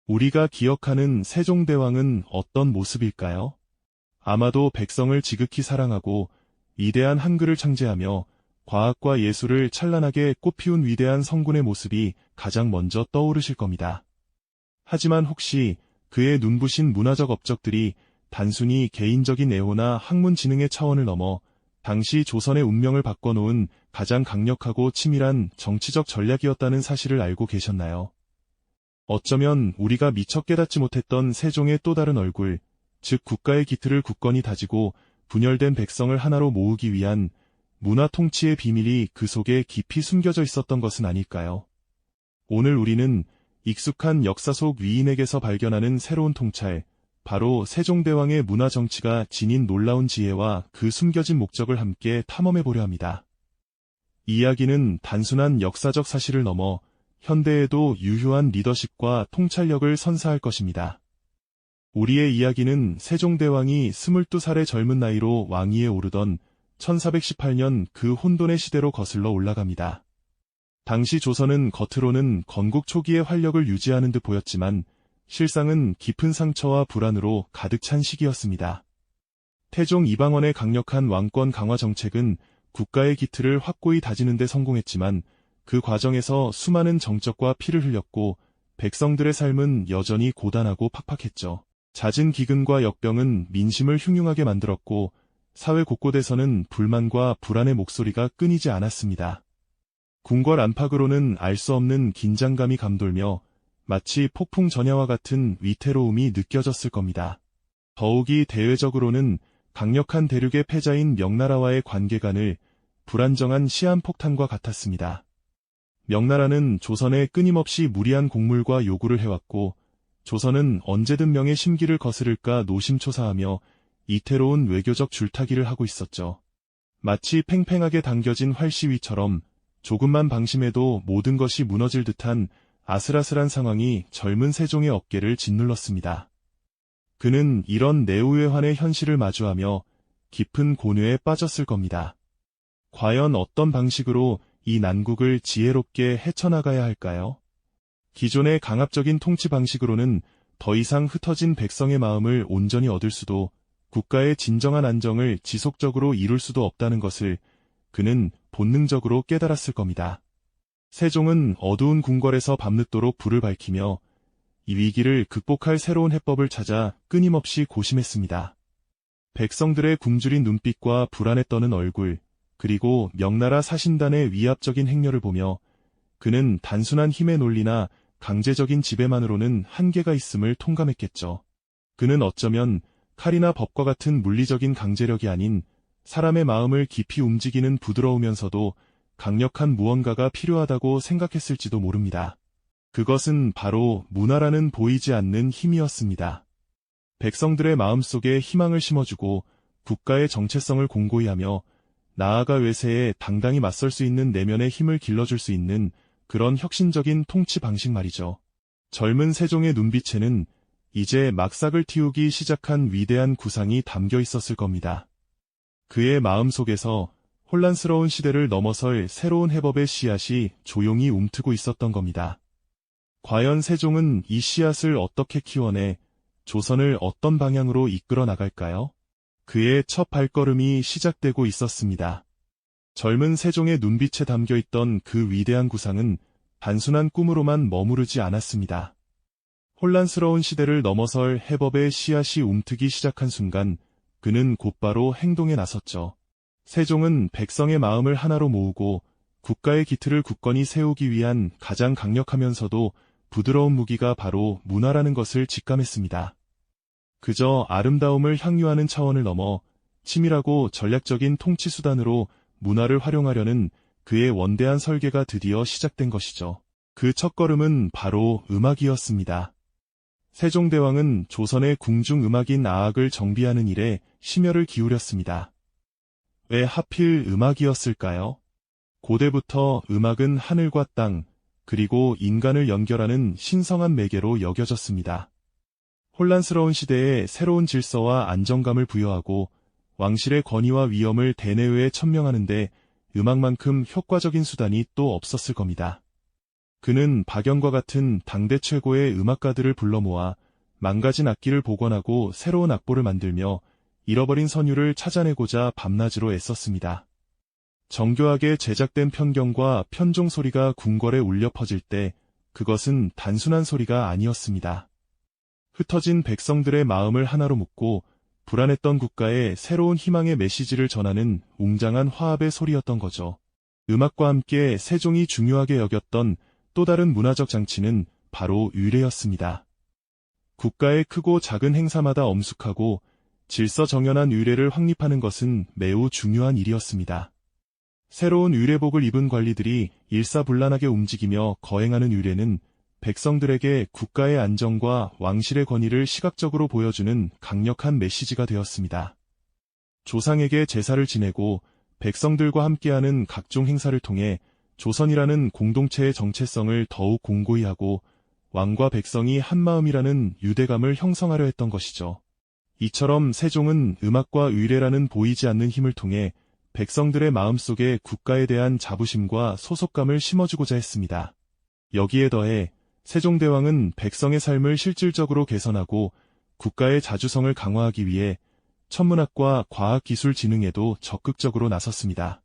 우리가 기억하는 세종대왕은 어떤 모습일까요? 아마도 백성을 지극히 사랑하고 위대한 한글을 창제하며 과학과 예술을 찬란하게 꽃피운 위대한 성군의 모습이 가장 먼저 떠오르실 겁니다. 하지만 혹시 그의 눈부신 문화적 업적들이 단순히 개인적인 애호나 학문 지능의 차원을 넘어 당시 조선의 운명을 바꿔놓은 가장 강력하고 치밀한 정치적 전략이었다는 사실을 알고 계셨나요? 어쩌면 우리가 미처 깨닫지 못했던 세종의 또 다른 얼굴, 즉 국가의 기틀을 굳건히 다지고 분열된 백성을 하나로 모으기 위한 문화 통치의 비밀이 그 속에 깊이 숨겨져 있었던 것은 아닐까요? 오늘 우리는 익숙한 역사 속 위인에게서 발견하는 새로운 통찰, 바로 세종대왕의 문화 정치가 지닌 놀라운 지혜와 그 숨겨진 목적을 함께 탐험해보려 합니다. 이 이야기는 단순한 역사적 사실을 넘어 현대에도 유효한 리더십과 통찰력을 선사할 것입니다. 우리의 이야기는 세종대왕이 22살의 젊은 나이로 왕위에 오르던 1418년 그 혼돈의 시대로 거슬러 올라갑니다. 당시 조선은 겉으로는 건국 초기의 활력을 유지하는 듯 보였지만 실상은 깊은 상처와 불안으로 가득 찬 시기였습니다. 태종 이방원의 강력한 왕권 강화 정책은 국가의 기틀을 확고히 다지는 데 성공했지만 그 과정에서 수많은 정적과 피를 흘렸고 백성들의 삶은 여전히 고단하고 팍팍했죠. 잦은 기근과 역병은 민심을 흉흉하게 만들었고 사회 곳곳에서는 불만과 불안의 목소리가 끊이지 않았습니다. 궁궐 안팎으로는 알 수 없는 긴장감이 감돌며 마치 폭풍 전야와 같은 위태로움이 느껴졌을 겁니다. 더욱이 대외적으로는 강력한 대륙의 패자인 명나라와의 관계간을 불안정한 시한폭탄과 같았습니다. 명나라는 조선에 끊임없이 무리한 곡물과 요구를 해왔고 조선은 언제든 명의 심기를 거스를까 노심초사하며 이태로운 외교적 줄타기를 하고 있었죠. 마치 팽팽하게 당겨진 활시위처럼 조금만 방심해도 모든 것이 무너질 듯한 아슬아슬한 상황이 젊은 세종의 어깨를 짓눌렀습니다. 그는 이런 내우외환의 현실을 마주하며 깊은 고뇌에 빠졌을 겁니다. 과연 어떤 방식으로 이 난국을 지혜롭게 헤쳐나가야 할까요? 기존의 강압적인 통치 방식으로는 더 이상 흩어진 백성의 마음을 온전히 얻을 수도 국가의 진정한 안정을 지속적으로 이룰 수도 없다는 것을 그는 본능적으로 깨달았을 겁니다. 세종은 어두운 궁궐에서 밤늦도록 불을 밝히며 이 위기를 극복할 새로운 해법을 찾아 끊임없이 고심했습니다. 백성들의 굶주린 눈빛과 불안에 떠는 얼굴, 그리고 명나라 사신단의 위압적인 행렬을 보며 그는 단순한 힘의 논리나 강제적인 지배만으로는 한계가 있음을 통감했겠죠. 그는 어쩌면 칼이나 법과 같은 물리적인 강제력이 아닌 사람의 마음을 깊이 움직이는 부드러우면서도 강력한 무언가가 필요하다고 생각했을지도 모릅니다. 그것은 바로 문화라는 보이지 않는 힘이었습니다. 백성들의 마음속에 희망을 심어주고 국가의 정체성을 공고히 하며 나아가 외세에 당당히 맞설 수 있는 내면의 힘을 길러줄 수 있는 그런 혁신적인 통치 방식 말이죠. 젊은 세종의 눈빛에는 이제 막삭을 틔우기 시작한 위대한 구상이 담겨 있었을 겁니다. 그의 마음속에서 혼란스러운 시대를 넘어설 새로운 해법의 씨앗이 조용히 움트고 있었던 겁니다. 과연 세종은 이 씨앗을 어떻게 키워내 조선을 어떤 방향으로 이끌어 나갈까요? 그의 첫 발걸음이 시작되고 있었습니다. 젊은 세종의 눈빛에 담겨있던 그 위대한 구상은 단순한 꿈으로만 머무르지 않았습니다. 혼란스러운 시대를 넘어설 해법의 씨앗이 움트기 시작한 순간 그는 곧바로 행동에 나섰죠. 세종은 백성의 마음을 하나로 모으고 국가의 기틀을 굳건히 세우기 위한 가장 강력하면서도 부드러운 무기가 바로 문화라는 것을 직감했습니다. 그저 아름다움을 향유하는 차원을 넘어 치밀하고 전략적인 통치 수단으로 문화를 활용하려는 그의 원대한 설계가 드디어 시작된 것이죠. 그 첫걸음은 바로 음악이었습니다. 세종대왕은 조선의 궁중음악인 아악을 정비하는 일에 심혈을 기울였습니다. 왜 하필 음악이었을까요? 고대부터 음악은 하늘과 땅, 그리고 인간을 연결하는 신성한 매개로 여겨졌습니다. 혼란스러운 시대에 새로운 질서와 안정감을 부여하고 왕실의 권위와 위엄을 대내외에 천명하는데 음악만큼 효과적인 수단이 또 없었을 겁니다. 그는 박영과 같은 당대 최고의 음악가들을 불러 모아 망가진 악기를 복원하고 새로운 악보를 만들며 잃어버린 선율을 찾아내고자 밤낮으로 애썼습니다. 정교하게 제작된 편경과 편종 소리가 궁궐에 울려 퍼질 때 그것은 단순한 소리가 아니었습니다. 흩어진 백성들의 마음을 하나로 묶고 불안했던 국가에 새로운 희망의 메시지를 전하는 웅장한 화합의 소리였던 거죠. 음악과 함께 세종이 중요하게 여겼던 또 다른 문화적 장치는 바로 의례였습니다. 국가의 크고 작은 행사마다 엄숙하고 질서정연한 의례를 확립하는 것은 매우 중요한 일이었습니다. 새로운 의례복을 입은 관리들이 일사불란하게 움직이며 거행하는 의례는 백성들에게 국가의 안정과 왕실의 권위를 시각적으로 보여주는 강력한 메시지가 되었습니다. 조상에게 제사를 지내고 백성들과 함께하는 각종 행사를 통해 조선이라는 공동체의 정체성을 더욱 공고히 하고 왕과 백성이 한마음이라는 유대감을 형성하려 했던 것이죠. 이처럼 세종은 음악과 의례라는 보이지 않는 힘을 통해 백성들의 마음속에 국가에 대한 자부심과 소속감을 심어주고자 했습니다. 여기에 더해 세종대왕은 백성의 삶을 실질적으로 개선하고 국가의 자주성을 강화하기 위해 천문학과 과학기술진흥에도 적극적으로 나섰습니다.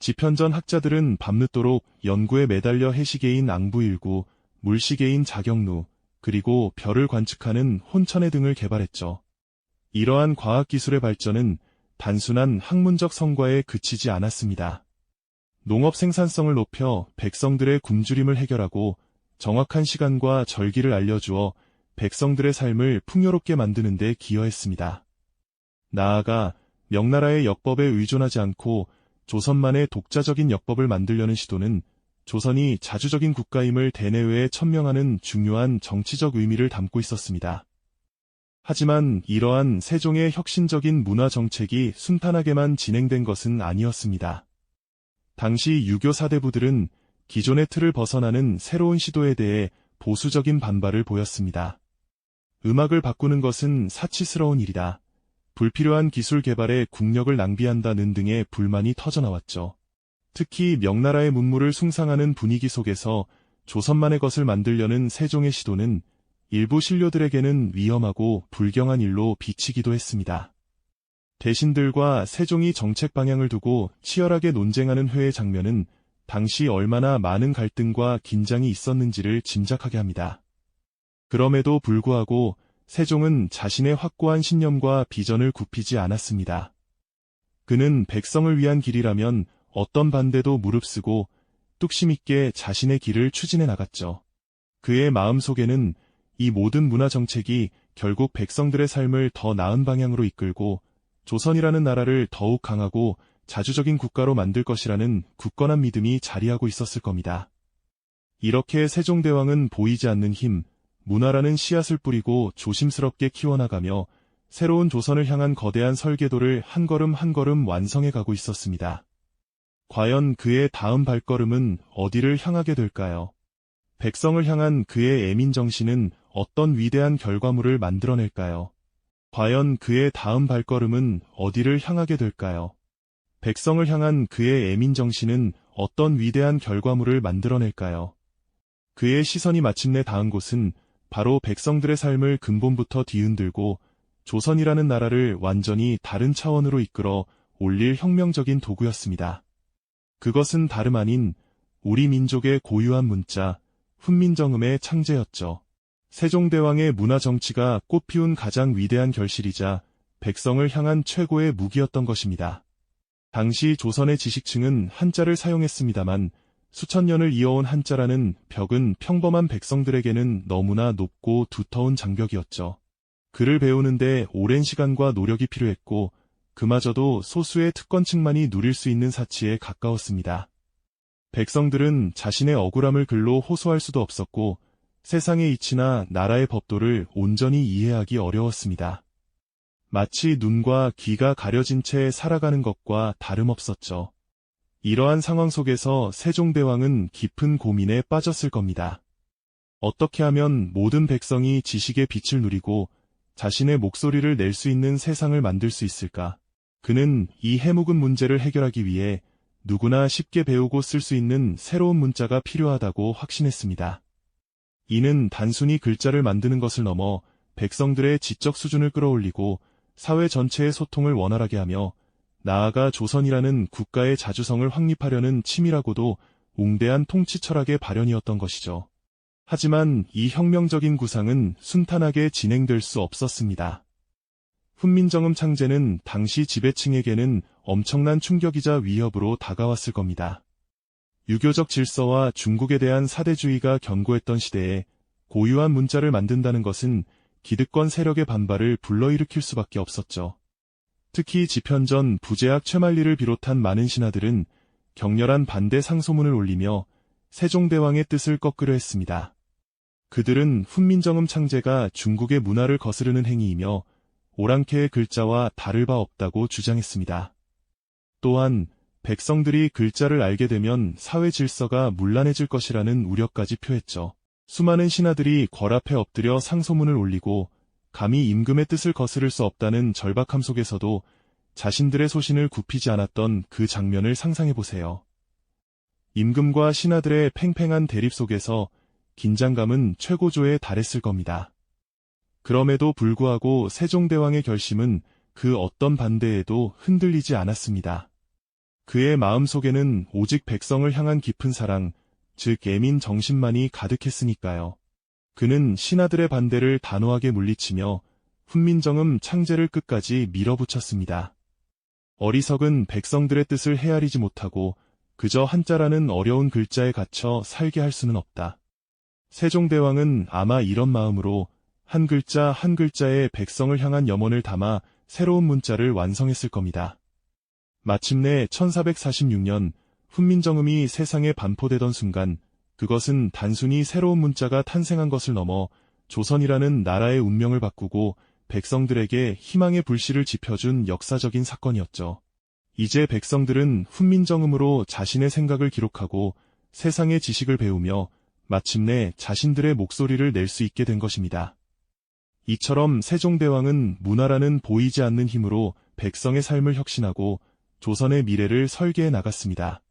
집현전 학자들은 밤늦도록 연구에 매달려 해시계인 앙부일구, 물시계인 자경루, 그리고 별을 관측하는 혼천해 등을 개발했죠. 이러한 과학기술의 발전은 단순한 학문적 성과에 그치지 않았습니다. 농업 생산성을 높여 백성들의 굶주림을 해결하고 정확한 시간과 절기를 알려주어 백성들의 삶을 풍요롭게 만드는 데 기여했습니다. 나아가 명나라의 역법에 의존하지 않고 조선만의 독자적인 역법을 만들려는 시도는 조선이 자주적인 국가임을 대내외에 천명하는 중요한 정치적 의미를 담고 있었습니다. 하지만 이러한 세종의 혁신적인 문화 정책이 순탄하게만 진행된 것은 아니었습니다. 당시 유교 사대부들은 기존의 틀을 벗어나는 새로운 시도에 대해 보수적인 반발을 보였습니다. 음악을 바꾸는 것은 사치스러운 일이다. 불필요한 기술 개발에 국력을 낭비한다는 등의 불만이 터져나왔죠. 특히 명나라의 문물을 숭상하는 분위기 속에서 조선만의 것을 만들려는 세종의 시도는 일부 신료들에게는 위험하고 불경한 일로 비치기도 했습니다. 대신들과 세종이 정책 방향을 두고 치열하게 논쟁하는 회의 장면은 당시 얼마나 많은 갈등과 긴장이 있었는지를 짐작하게 합니다. 그럼에도 불구하고 세종은 자신의 확고한 신념과 비전을 굽히지 않았습니다. 그는 백성을 위한 길이라면 어떤 반대도 무릅쓰고 뚝심 있게 자신의 길을 추진해 나갔죠. 그의 마음속에는 이 모든 문화 정책이 결국 백성들의 삶을 더 나은 방향으로 이끌고 조선이라는 나라를 더욱 강하고 자주적인 국가로 만들 것이라는 굳건한 믿음이 자리하고 있었을 겁니다. 이렇게 세종대왕은 보이지 않는 힘, 문화라는 씨앗을 뿌리고 조심스럽게 키워나가며 새로운 조선을 향한 거대한 설계도를 한 걸음 한 걸음 완성해 가고 있었습니다. 과연 그의 다음 발걸음은 어디를 향하게 될까요? 백성을 향한 그의 애민정신은 어떤 위대한 결과물을 만들어낼까요? 과연 그의 다음 발걸음은 어디를 향하게 될까요? 백성을 향한 그의 애민정신은 어떤 위대한 결과물을 만들어낼까요? 그의 시선이 마침내 닿은 곳은 바로 백성들의 삶을 근본부터 뒤흔들고 조선이라는 나라를 완전히 다른 차원으로 이끌어 올릴 혁명적인 도구였습니다. 그것은 다름 아닌 우리 민족의 고유한 문자, 훈민정음의 창제였죠. 세종대왕의 문화 정치가 꽃피운 가장 위대한 결실이자 백성을 향한 최고의 무기였던 것입니다. 당시 조선의 지식층은 한자를 사용했습니다만 수천 년을 이어온 한자라는 벽은 평범한 백성들에게는 너무나 높고 두터운 장벽이었죠. 글을 배우는데 오랜 시간과 노력이 필요했고 그마저도 소수의 특권층만이 누릴 수 있는 사치에 가까웠습니다. 백성들은 자신의 억울함을 글로 호소할 수도 없었고 세상의 이치나 나라의 법도를 온전히 이해하기 어려웠습니다. 마치 눈과 귀가 가려진 채 살아가는 것과 다름없었죠. 이러한 상황 속에서 세종대왕은 깊은 고민에 빠졌을 겁니다. 어떻게 하면 모든 백성이 지식의 빛을 누리고 자신의 목소리를 낼 수 있는 세상을 만들 수 있을까? 그는 이 해묵은 문제를 해결하기 위해 누구나 쉽게 배우고 쓸 수 있는 새로운 문자가 필요하다고 확신했습니다. 이는 단순히 글자를 만드는 것을 넘어 백성들의 지적 수준을 끌어올리고 사회 전체의 소통을 원활하게 하며 나아가 조선이라는 국가의 자주성을 확립하려는 치밀하고도 웅대한 통치 철학의 발현이었던 것이죠. 하지만 이 혁명적인 구상은 순탄하게 진행될 수 없었습니다. 훈민정음 창제는 당시 지배층에게는 엄청난 충격이자 위협으로 다가왔을 겁니다. 유교적 질서와 중국에 대한 사대주의가 견고했던 시대에 고유한 문자를 만든다는 것은 기득권 세력의 반발을 불러일으킬 수밖에 없었죠. 특히 집현전 부제학 최만리를 비롯한 많은 신하들은 격렬한 반대 상소문을 올리며 세종대왕의 뜻을 꺾으려 했습니다. 그들은 훈민정음 창제가 중국의 문화를 거스르는 행위이며 오랑캐의 글자와 다를 바 없다고 주장했습니다. 또한 백성들이 글자를 알게 되면 사회 질서가 문란해질 것이라는 우려까지 표했죠. 수많은 신하들이 궐 앞에 엎드려 상소문을 올리고 감히 임금의 뜻을 거스를 수 없다는 절박함 속에서도 자신들의 소신을 굽히지 않았던 그 장면을 상상해보세요. 임금과 신하들의 팽팽한 대립 속에서 긴장감은 최고조에 달했을 겁니다. 그럼에도 불구하고 세종대왕의 결심은 그 어떤 반대에도 흔들리지 않았습니다. 그의 마음속에는 오직 백성을 향한 깊은 사랑, 즉 애민 정신만이 가득했으니까요. 그는 신하들의 반대를 단호하게 물리치며 훈민정음 창제를 끝까지 밀어붙였습니다. 어리석은 백성들의 뜻을 헤아리지 못하고 그저 한자라는 어려운 글자에 갇혀 살게 할 수는 없다. 세종대왕은 아마 이런 마음으로 한 글자 한 글자에 백성을 향한 염원을 담아 새로운 문자를 완성했을 겁니다. 마침내 1446년 훈민정음이 세상에 반포되던 순간 그것은 단순히 새로운 문자가 탄생한 것을 넘어 조선이라는 나라의 운명을 바꾸고 백성들에게 희망의 불씨를 지펴준 역사적인 사건이었죠. 이제 백성들은 훈민정음으로 자신의 생각을 기록하고 세상의 지식을 배우며 마침내 자신들의 목소리를 낼 수 있게 된 것입니다. 이처럼 세종대왕은 문화라는 보이지 않는 힘으로 백성의 삶을 혁신하고 조선의 미래를 설계해 나갔습니다.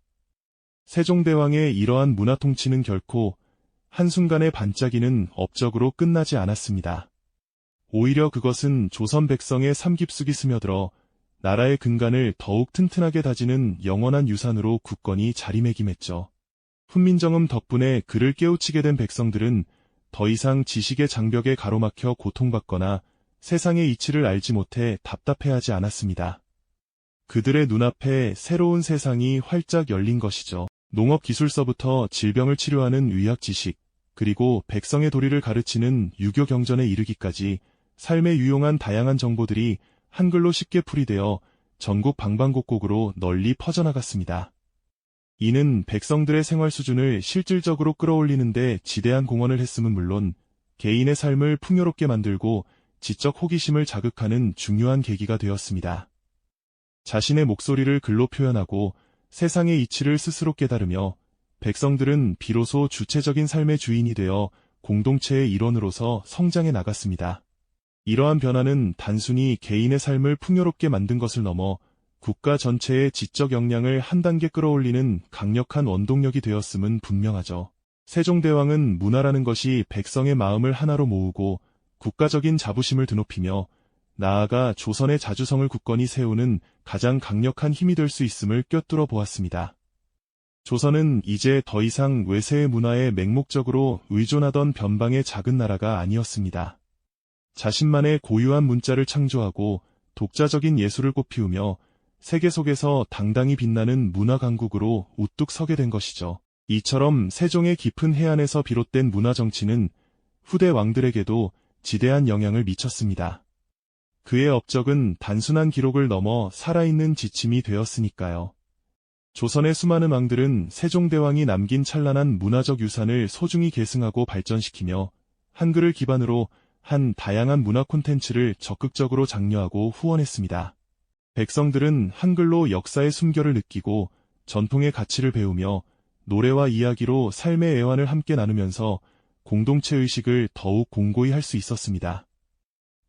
세종대왕의 이러한 문화 통치는 결코 한순간의 반짝이는 업적으로 끝나지 않았습니다. 오히려 그것은 조선 백성의 삶 깊숙이 스며들어 나라의 근간을 더욱 튼튼하게 다지는 영원한 유산으로 굳건히 자리매김했죠. 훈민정음 덕분에 그를 깨우치게 된 백성들은 더 이상 지식의 장벽에 가로막혀 고통받거나 세상의 이치를 알지 못해 답답해하지 않았습니다. 그들의 눈앞에 새로운 세상이 활짝 열린 것이죠. 농업기술서부터 질병을 치료하는 의학 지식, 그리고 백성의 도리를 가르치는 유교 경전에 이르기까지 삶에 유용한 다양한 정보들이 한글로 쉽게 풀이되어 전국 방방곡곡으로 널리 퍼져나갔습니다. 이는 백성들의 생활 수준을 실질적으로 끌어올리는 데 지대한 공헌을 했음은 물론 개인의 삶을 풍요롭게 만들고 지적 호기심을 자극하는 중요한 계기가 되었습니다. 자신의 목소리를 글로 표현하고 세상의 이치를 스스로 깨달으며 백성들은 비로소 주체적인 삶의 주인이 되어 공동체의 일원으로서 성장해 나갔습니다. 이러한 변화는 단순히 개인의 삶을 풍요롭게 만든 것을 넘어 국가 전체의 지적 역량을 한 단계 끌어올리는 강력한 원동력이 되었음은 분명하죠. 세종대왕은 문화라는 것이 백성의 마음을 하나로 모으고 국가적인 자부심을 드높이며 나아가 조선의 자주성을 굳건히 세우는 가장 강력한 힘이 될 수 있음을 꿰뚫어 보았습니다. 조선은 이제 더 이상 외세의 문화에 맹목적으로 의존하던 변방의 작은 나라가 아니었습니다. 자신만의 고유한 문자를 창조하고 독자적인 예술을 꽃피우며 세계 속에서 당당히 빛나는 문화 강국으로 우뚝 서게 된 것이죠. 이처럼 세종의 깊은 해안에서 비롯된 문화 정치는 후대 왕들에게도 지대한 영향을 미쳤습니다. 그의 업적은 단순한 기록을 넘어 살아있는 지침이 되었으니까요. 조선의 수많은 왕들은 세종대왕이 남긴 찬란한 문화적 유산을 소중히 계승하고 발전시키며 한글을 기반으로 한 다양한 문화 콘텐츠를 적극적으로 장려하고 후원했습니다. 백성들은 한글로 역사의 숨결을 느끼고 전통의 가치를 배우며 노래와 이야기로 삶의 애환을 함께 나누면서 공동체 의식을 더욱 공고히 할 수 있었습니다.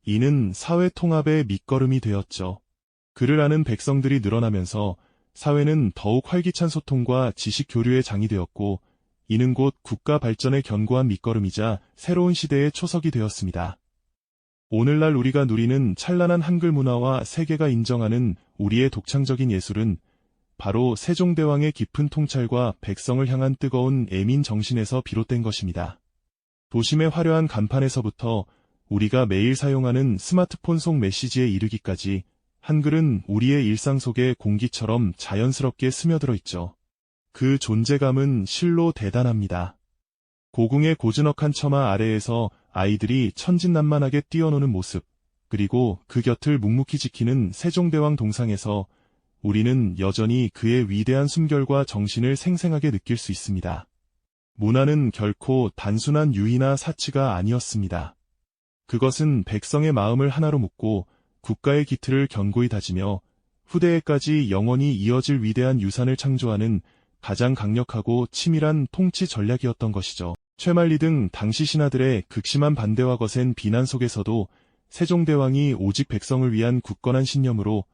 이는 사회 통합의 밑거름이 되었죠. 글을 아는 백성들이 늘어나면서 사회는 더욱 활기찬 소통과 지식 교류의 장이 되었고, 이는 곧 국가 발전의 견고한 밑거름이자 새로운 시대의 초석이 되었습니다. 오늘날 우리가 누리는 찬란한 한글 문화와 세계가 인정하는 우리의 독창적인 예술은 바로 세종대왕의 깊은 통찰과 백성을 향한 뜨거운 애민 정신에서 비롯된 것입니다. 도심의 화려한 간판에서부터 우리가 매일 사용하는 스마트폰 속 메시지에 이르기까지 한글은 우리의 일상 속에 공기처럼 자연스럽게 스며들어 있죠. 그 존재감은 실로 대단합니다. 고궁의 고즈넉한 처마 아래에서 아이들이 천진난만하게 뛰어노는 모습, 그리고 그 곁을 묵묵히 지키는 세종대왕 동상에서 우리는 여전히 그의 위대한 숨결과 정신을 생생하게 느낄 수 있습니다. 문화는 결코 단순한 유희나 사치가 아니었습니다. 그것은 백성의 마음을 하나로 묶고 국가의 기틀을 견고히 다지며 후대에까지 영원히 이어질 위대한 유산을 창조하는 가장 강력하고 치밀한 통치 전략이었던 것이죠. 최만리 등 당시 신하들의 극심한 반대와 거센 비난 속에서도 세종대왕이 오직 백성을 위한 굳건한 신념으로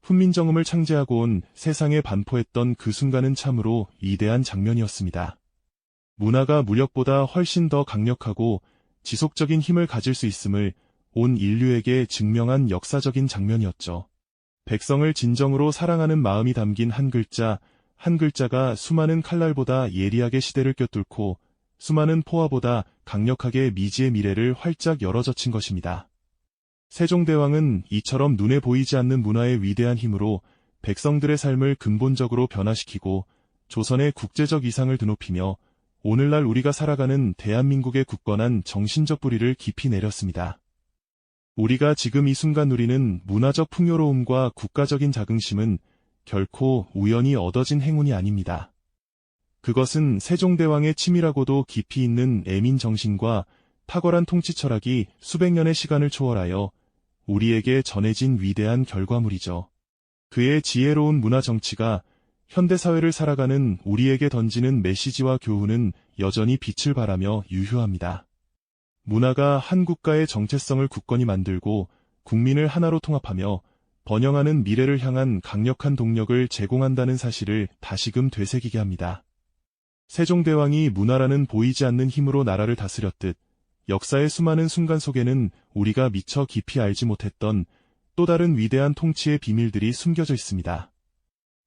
훈민정음을 창제하고 온 세상에 반포했던 그 순간은 참으로 위대한 장면이었습니다. 문화가 무력보다 훨씬 더 강력하고 지속적인 힘을 가질 수 있음을 온 인류에게 증명한 역사적인 장면이었죠. 백성을 진정으로 사랑하는 마음이 담긴 한 글자, 한 글자가 수많은 칼날보다 예리하게 시대를 꿰뚫고 수많은 포화보다 강력하게 미지의 미래를 활짝 열어젖힌 것입니다. 세종대왕은 이처럼 눈에 보이지 않는 문화의 위대한 힘으로 백성들의 삶을 근본적으로 변화시키고 조선의 국제적 위상을 드높이며 오늘날 우리가 살아가는 대한민국의 굳건한 정신적 뿌리를 깊이 내렸습니다. 우리가 지금 이 순간 누리는 문화적 풍요로움과 국가적인 자긍심은 결코 우연히 얻어진 행운이 아닙니다. 그것은 세종대왕의 치밀하고도 깊이 있는 애민 정신과 탁월한 통치 철학이 수백 년의 시간을 초월하여 우리에게 전해진 위대한 결과물이죠. 그의 지혜로운 문화 정치가 현대사회를 살아가는 우리에게 던지는 메시지와 교훈은 여전히 빛을 발하며 유효합니다. 문화가 한 국가의 정체성을 굳건히 만들고 국민을 하나로 통합하며 번영하는 미래를 향한 강력한 동력을 제공한다는 사실을 다시금 되새기게 합니다. 세종대왕이 문화라는 보이지 않는 힘으로 나라를 다스렸듯 역사의 수많은 순간 속에는 우리가 미처 깊이 알지 못했던 또 다른 위대한 통치의 비밀들이 숨겨져 있습니다.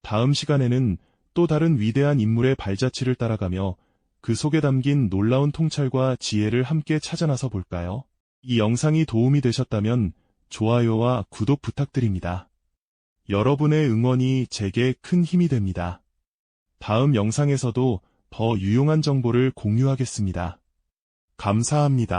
다음 시간에는 또 다른 위대한 인물의 발자취를 따라가며 그 속에 담긴 놀라운 통찰과 지혜를 함께 찾아 나서 볼까요? 이 영상이 도움이 되셨다면 좋아요와 구독 부탁드립니다. 여러분의 응원이 제게 큰 힘이 됩니다. 다음 영상에서도 더 유용한 정보를 공유하겠습니다. 감사합니다.